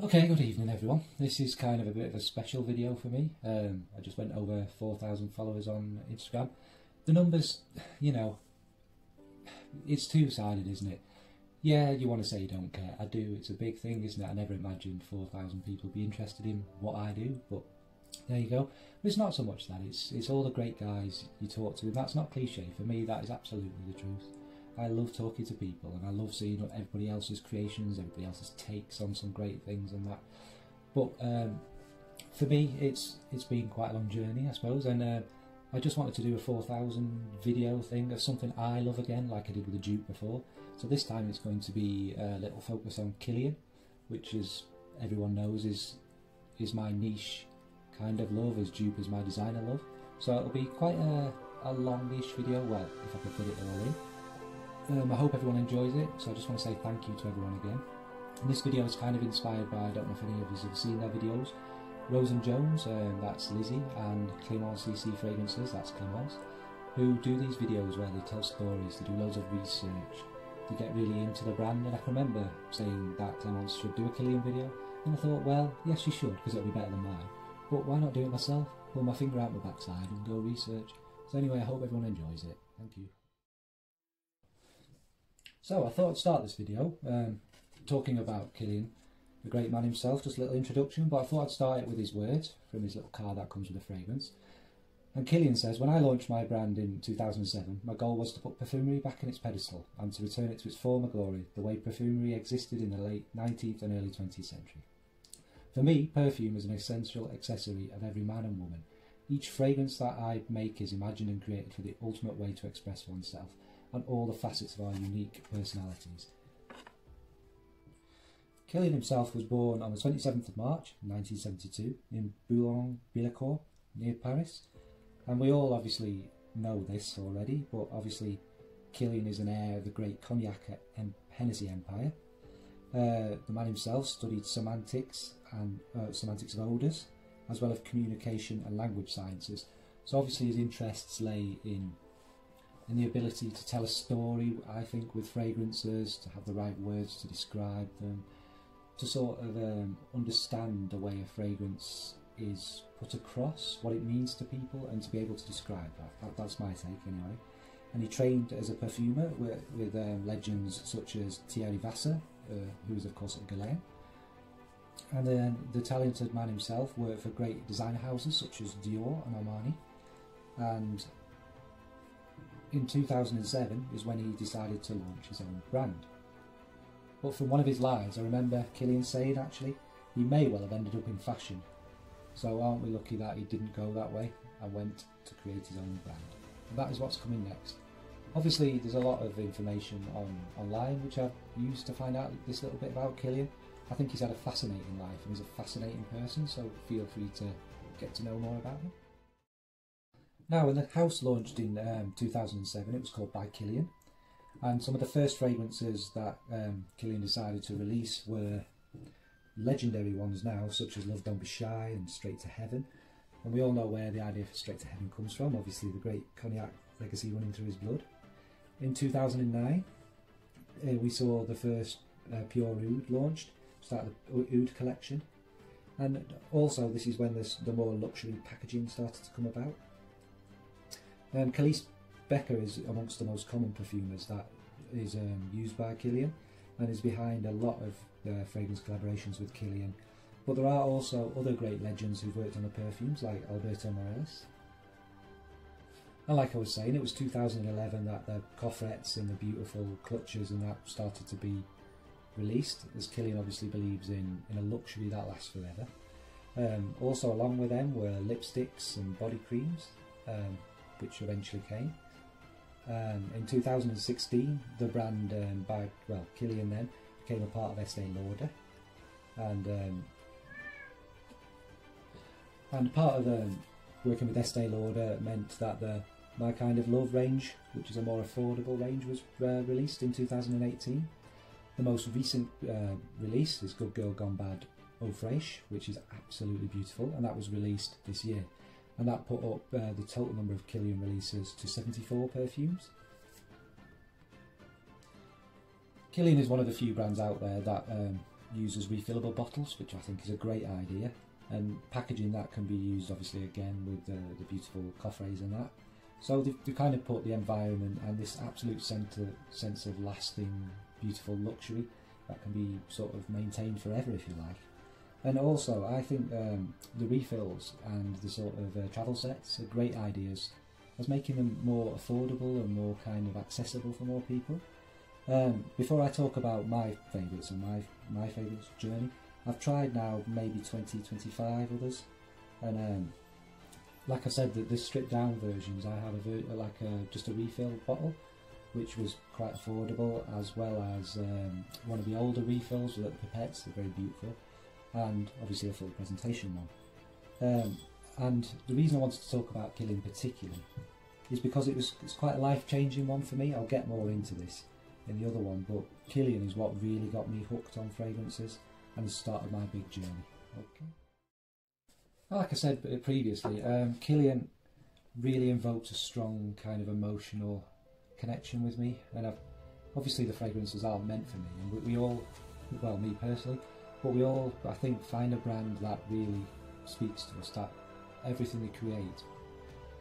Okay, good evening everyone. This is kind of a bit of a special video for me. I just went over 4,000 followers on Instagram. The numbers, you know, it's two-sided, isn't it? Yeah, you want to say you don't care. I do. It's a big thing, isn't it? I never imagined 4,000 people be interested in what I do, but there you go. But it's not so much that. It's all the great guys you talk to. That's not cliche. For me, that is absolutely the truth. I love talking to people and I love seeing everybody else's creations, everybody else's takes on some great things and that. But for me, it's been quite a long journey, I suppose, and I just wanted to do a 4,000 video thing of something I love again, like I did with the Duke before. So this time it's going to be a little focus on Kilian, which is, everyone knows, is my niche kind of love, as Duke is my designer love. So it'll be quite a longish video, well, if I can fit it all in. I hope everyone enjoys it, so I just want to say thank you to everyone again. And this video is kind of inspired by, I don't know if any of you have seen their videos, Rose and Jones, that's Lizzie, and Clémence CC Fragrances, that's Clémence, who do these videos where they tell stories, they do loads of research, they get really into the brand. And I can remember saying that Clémence should do a Kilian video, and I thought, well, yes she should, because it'll be better than mine, but why not do it myself, pull my finger out my backside and go research. So anyway, I hope everyone enjoys it. Thank you. So I thought I'd start this video talking about Kilian, the great man himself, just a little introduction, but I thought I'd start it with his words from his little card that comes with the fragrance. And Kilian says, "When I launched my brand in 2007, my goal was to put perfumery back in its pedestal and to return it to its former glory, the way perfumery existed in the late 19th and early 20th century. For me, perfume is an essential accessory of every man and woman. Each fragrance that I make is imagined and created for the ultimate way to express oneself and all the facets of our unique personalities." Kilian himself was born on the 27th of March 1972 in Boulogne-Billancourt near Paris, and we all obviously know this already, but obviously Kilian is an heir of the great Cognac and Hennessy empire. The man himself studied semantics and semantics of odours, as well as communication and language sciences, so obviously his interests lay in the ability to tell a story, I think, with fragrances, to have the right words to describe them, to sort of understand the way a fragrance is put across, what it means to people, and to be able to describe that. That's my take anyway. And he trained as a perfumer with legends such as Thierry Vasseur, who is of course at Kilian. And then the talented man himself worked for great designer houses such as Dior and Armani. And in 2007 is when he decided to launch his own brand. But from one of his lives, I remember Kilian saying, actually, he may well have ended up in fashion. So aren't we lucky that he didn't go that way and went to create his own brand? And that is what's coming next. Obviously, there's a lot of information online which I've used to find out this little bit about Kilian. I think he's had a fascinating life and he's a fascinating person, so feel free to get to know more about him. Now, when the house launched in 2007, it was called By Kilian, and some of the first fragrances that Kilian decided to release were legendary ones now, such as Love Don't Be Shy and Straight to Heaven. And we all know where the idea for Straight to Heaven comes from, obviously the great Cognac legacy running through his blood. In 2009, we saw the first Pure Oud launched, started the Oud collection, and also this is when the more luxury packaging started to come about. Calise Becker is amongst the most common perfumers that is used by Kilian and is behind a lot of fragrance collaborations with Kilian. But there are also other great legends who've worked on the perfumes, like Alberto Morelos. And like I was saying, it was 2011 that the coffrets and the beautiful clutches and that started to be released, as Kilian obviously believes in a luxury that lasts forever. Also along with them were lipsticks and body creams, which eventually came. In 2016, the brand Kilian then became a part of Estée Lauder, and part of working with Estée Lauder meant that the My Kind of Love range, which is a more affordable range, was released in 2018. The most recent release is Good Girl Gone Bad Eau Fraiche, which is absolutely beautiful, and that was released this year. And that put up the total number of Kilian releases to 74 perfumes. Kilian is one of the few brands out there that used as refillable bottles, which I think is a great idea. And packaging that can be used obviously again with the beautiful coffres and that. So they've kind of put the environment and this absolute sense of lasting, beautiful luxury that can be sort of maintained forever, if you like. And also, I think the refills and the sort of travel sets are great ideas as making them more affordable and more kind of accessible for more people. Before I talk about my favourites and my favourites journey, I've tried now maybe 20-25 others, and like I said, the stripped down versions, I have just a refill bottle, which was quite affordable, as well as one of the older refills with the pipettes, they're very beautiful, and obviously a full presentation one. And the reason I wanted to talk about Kilian particularly is because it's quite a life-changing one for me. I'll get more into this in the other one, but Kilian is what really got me hooked on fragrances and started my big journey. Okay. Like I said previously, Kilian really invoked a strong kind of emotional connection with me, and obviously the fragrances aren't meant for me, and we all, well, me personally, but we all, I think, find a brand that really speaks to us, that everything they create,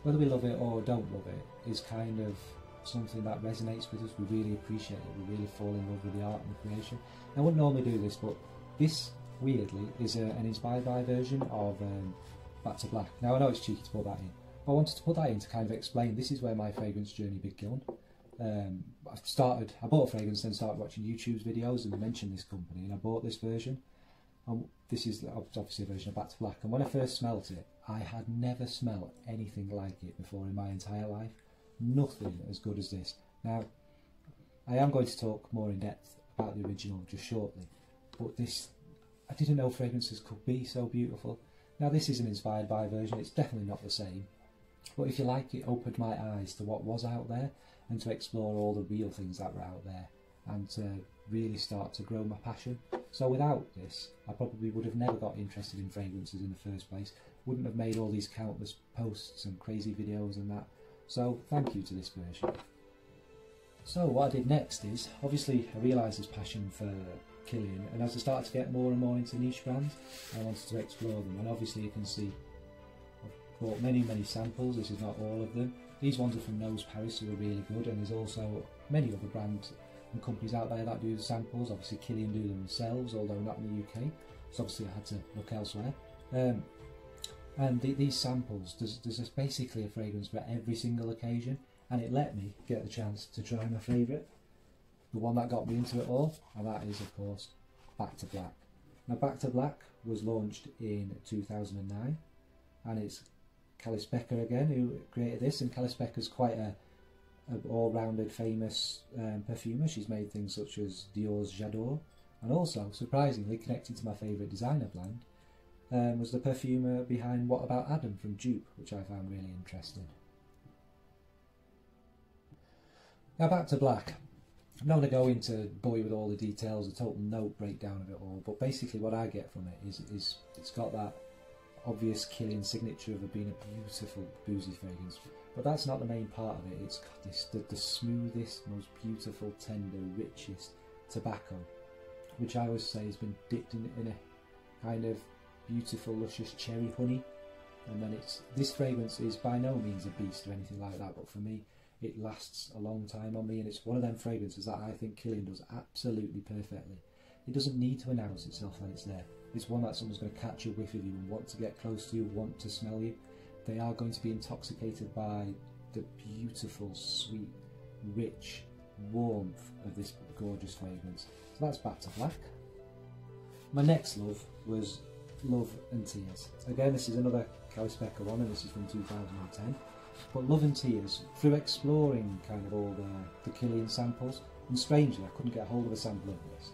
whether we love it or don't love it, is kind of something that resonates with us. We really appreciate it, we really fall in love with the art and the creation. I wouldn't normally do this, but this, weirdly, is an inspired by version of Back to Black. Now I know it's cheeky to put that in, but I wanted to put that in to kind of explain this is where my fragrance journey began. I bought a fragrance, then started watching YouTube's videos, and they mentioned this company, and I bought this version. And this is obviously a version of Back to Black, and when I first smelt it, I had never smelt anything like it before in my entire life. Nothing as good as this. Now, I am going to talk more in depth about the original just shortly, but this, I didn't know fragrances could be so beautiful. Now this is an inspired by version, it's definitely not the same, but if you like, it opened my eyes to what was out there and to explore all the real things that were out there and to really start to grow my passion. So without this, I probably would have never got interested in fragrances in the first place, wouldn't have made all these countless posts and crazy videos and that. So thank you to this version. So what I did next is, obviously I realised this passion for Kilian, and as I started to get more and more into niche brands, I wanted to explore them, and obviously you can see I've bought many samples. This is not all of them. These ones are from Nose Paris, who are really good, and there's also many other brands and companies out there that do the samples. Obviously Kilian do them themselves, although not in the UK, so obviously I had to look elsewhere. And these samples, there's basically a fragrance for every single occasion, and it let me get the chance to try my favourite, the one that got me into it all, and that is of course Back to Black. Now Back to Black was launched in 2009, and it's Kalian Becker again who created this, and Kalian Becker's quite a all-rounded famous perfumer. She's made things such as Dior's J'adore, and also, surprisingly, connected to my favourite designer brand, was the perfumer behind What About Adam from Dupe, which I found really interesting. Now Back to Black. I'm not going to go into bore you with all the details, the total note breakdown of it all, but basically what I get from it is it's got that obvious Kilian signature of it being a beautiful boozy fragrance, but that's not the main part of it. It's got this the smoothest, most beautiful, tender, richest tobacco, which I always say has been dipped in a kind of beautiful, luscious cherry honey, and then this fragrance is by no means a beast or anything like that, but for me it lasts a long time on me, and it's one of them fragrances that I think Kilian does absolutely perfectly. It doesn't need to announce itself when it's there. It's one that someone's going to catch a whiff of you and want to get close to you, want to smell you. They are going to be intoxicated by the beautiful, sweet, rich warmth of this gorgeous fragrance. So that's Back to Black. My next love was Love and Tears. Again, this is another Kalian Becker one, and this is from 2010. But Love and Tears, through exploring kind of all the Kilian samples, and strangely I couldn't get hold of a sample of this,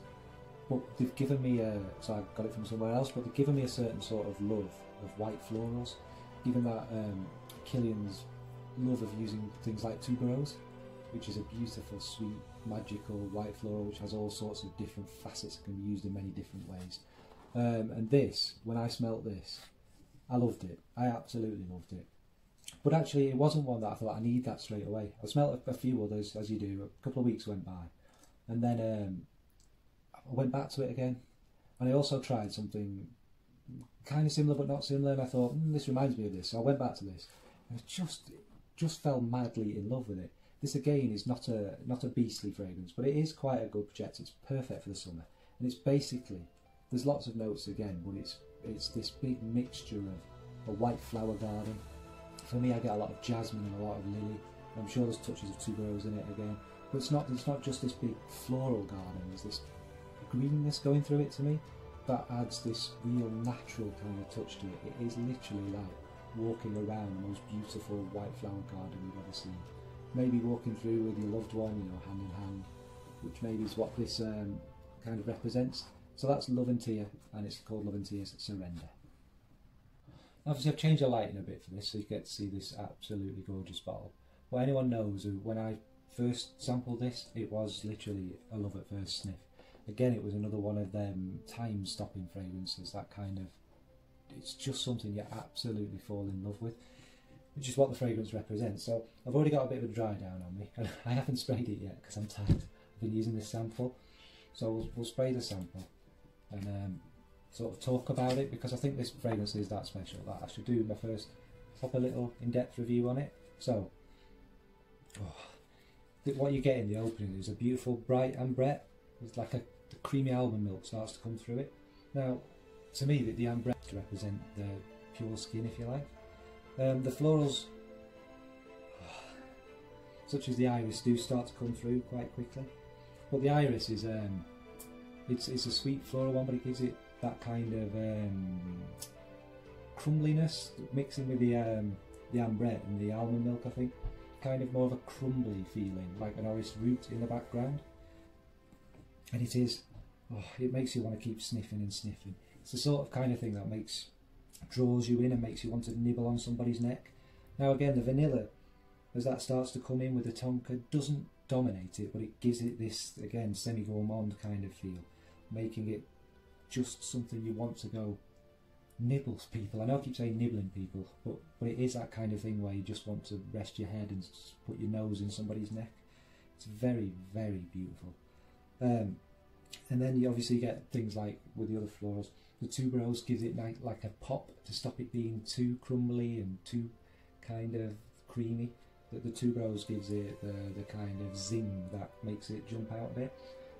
but they've given me so I got it from somewhere else, but they've given me a certain sort of love of white florals, given that Kilian's love of using things like tuberose, which is a beautiful, sweet, magical white floral which has all sorts of different facets that can be used in many different ways. And this, when I smelt this, I loved it. I absolutely loved it. But actually it wasn't one that I thought I need that straight away. I smelt a few others, as you do. A couple of weeks went by, and then I went back to it again, And I also tried something kind of similar but not similar, and I thought, this reminds me of this. So I went back to this, and I just fell madly in love with it. This again is not a beastly fragrance, but it is quite a good projector. It's perfect for the summer, and it's basically, there's lots of notes again, but it's this big mixture of a white flower garden. For me, I get a lot of jasmine and a lot of lily. I'm sure there's touches of tuberose in it again, but it's not just this big floral garden. There's this greenness going through it to me that adds this real natural kind of touch to it. It is literally like walking around the most beautiful white flower garden you've ever seen. Maybe walking through with your loved one, you know, hand in hand, which maybe is what this kind of represents. So that's Love and Tia, and it's called Love and Tia's Surrender. Obviously I've changed the lighting a bit for this so you get to see this absolutely gorgeous bottle. Well, anyone knows who, when I first sampled this, it was literally a love at first sniff. Again, it was another one of them time-stopping fragrances, that kind of, it's just something you absolutely fall in love with, which is what the fragrance represents. So I've already got a bit of a dry down on me, and I haven't sprayed it yet because I'm tired. I've been using this sample, so we'll spray the sample and sort of talk about it, because I think this fragrance is that special that I should do my first proper little in-depth review on it. So, what you get in the opening is a beautiful bright ambrette. It's like the creamy almond milk starts to come through it. Now, to me, the ambrette represent the pure skin, if you like. The florals, such as the iris, do start to come through quite quickly. But the iris is it's a sweet floral one, but it gives it that kind of crumbliness mixing with the ambrette and the almond milk, I think. Kind of more of a crumbly feeling, like an orris root in the background. And it is, it makes you want to keep sniffing and sniffing. It's the sort of kind of thing that draws you in and makes you want to nibble on somebody's neck. Now again, the vanilla, as that starts to come in with the tonka, doesn't dominate it, but it gives it this, again, semi-gourmand kind of feel, making it just something you want to go nibble people. I know I keep saying nibbling people, but it is that kind of thing where you just want to rest your head and put your nose in somebody's neck. It's very, very beautiful. And then you obviously get things like with the other florals, the tuberose gives it like a pop to stop it being too crumbly and too kind of creamy. The tuberose gives it the kind of zing that makes it jump out a bit.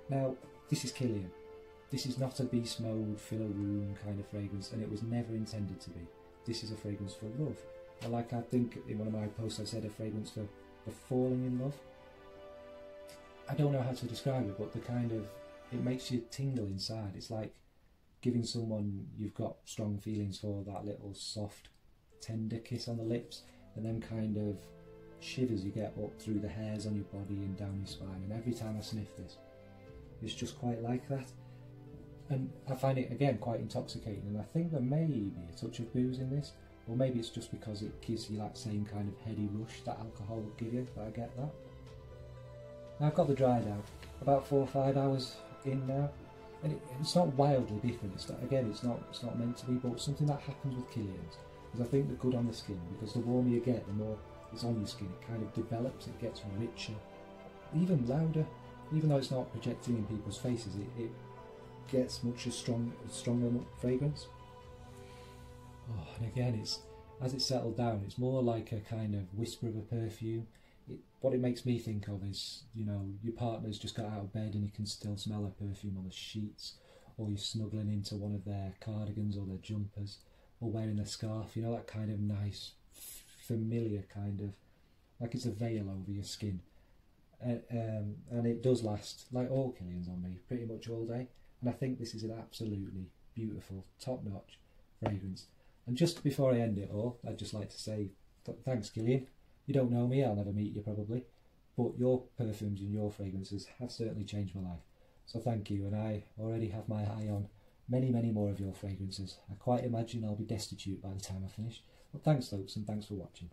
Now, this is Kilian. This is not a beast mode, fill a room kind of fragrance, and it was never intended to be. This is a fragrance for love. And like I think in one of my posts I said, a fragrance for falling in love. I don't know how to describe it, but the kind of, it makes you tingle inside. It's like giving someone you've got strong feelings for that little soft, tender kiss on the lips, and then kind of shivers you get up through the hairs on your body and down your spine. And every time I sniff this, it's just quite like that. And I find it, again, quite intoxicating, and I think there may be a touch of booze in this, or maybe it's just because it gives you that same kind of heady rush that alcohol would give you, but I get that. Now I've got the dry down, about 4 or 5 hours in now, and it's not wildly different. It's not, again, it's not meant to be, but something that happens with Kilian's is I think they're good on the skin, because the warmer you get, the more it's on your skin. It kind of develops, it gets richer, even louder, even though it's not projecting in people's faces. It gets much a stronger fragrance. And again, as it's settled down, it's more like a kind of whisper of a perfume. What it makes me think of is, you know, your partner's just got out of bed and you can still smell her perfume on the sheets, or you're snuggling into one of their cardigans or their jumpers, or wearing a scarf, you know, that kind of nice, familiar kind of, like it's a veil over your skin. And it does last, like all Kilians on me, pretty much all day. And I think this is an absolutely beautiful, top-notch fragrance. And just before I end it all, I'd just like to say thanks, Kilian. You don't know me, I'll never meet you probably, but your perfumes and your fragrances have certainly changed my life. So thank you, and I already have my eye on many, many more of your fragrances. I quite imagine I'll be destitute by the time I finish. But thanks, folks, and thanks for watching.